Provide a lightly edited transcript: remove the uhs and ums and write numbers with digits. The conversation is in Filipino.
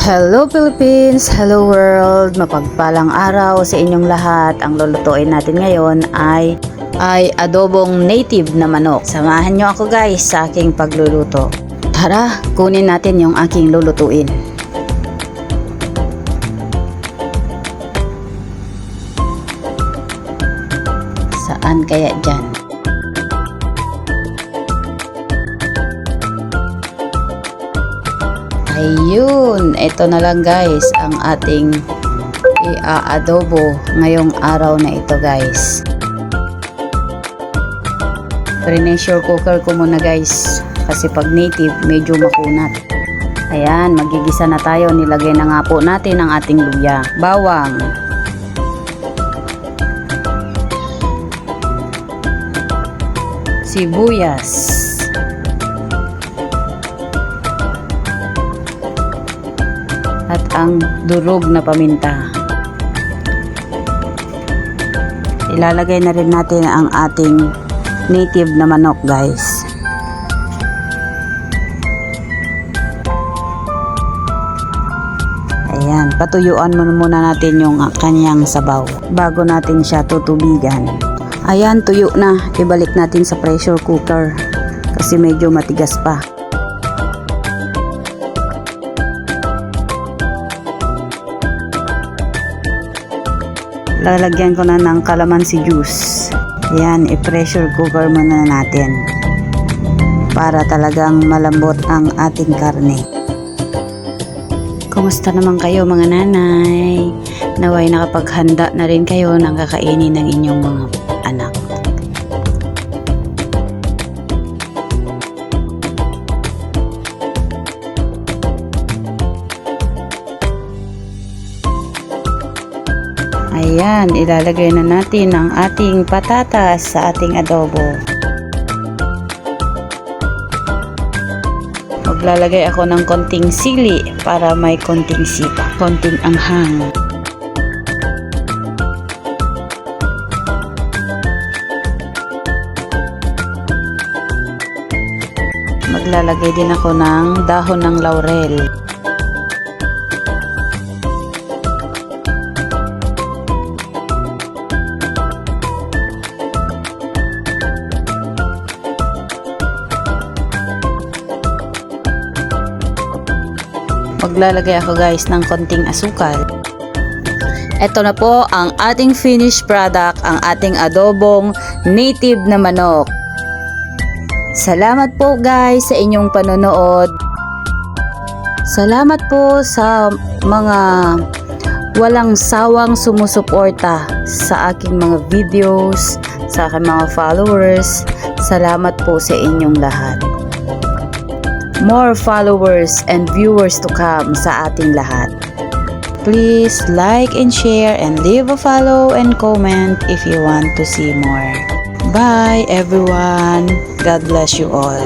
Hello Philippines! Hello world! Mapagpalang araw sa inyong lahat. Ang lulutuin natin ngayon ay adobong native na manok. Samahan nyo ako guys sa aking pagluluto. Tara, kunin natin yung aking lulutuin. Saan kaya dyan? Ayun, ito na lang guys ang ating i-adobo ngayong araw na ito guys. Pressure cooker ko muna guys kasi pag native medyo makunat. Ayan, magigisa na tayo. Nilagay na nga po natin ang ating luya, bawang, sibuyas, at ang durog na paminta. Ilalagay na rin natin ang ating native na manok guys. Ayan, patuyuan muna natin yung kanyang sabaw bago natin siya tutubigan. Ayan, tuyo na. Ibalik natin sa pressure cooker kasi medyo matigas pa. Lalagyan ko na ng calamansi juice. Ayan, i-pressure cooker muna natin para talagang malambot ang ating karne. Kumusta naman kayo mga nanay? Naway nakapaghanda na rin kayo ng kakainin ng inyong mga anak. Ayan, ilalagay na natin ang ating patatas sa ating adobo. Maglalagay ako ng konting sili para may konting sipa, konting anghang. Maglalagay din ako ng dahon ng laurel. Maglalagay ako guys ng konting asukal. Ito na po ang ating finished product, ang ating adobong native na manok. Salamat po guys sa inyong panonood. Salamat po sa mga walang sawang sumusuporta sa aking mga videos, sa aking mga followers. Salamat po sa inyong lahat. More followers and viewers to come sa ating lahat. Please like and share and leave a follow and comment if you want to see more. Bye everyone. God bless you all.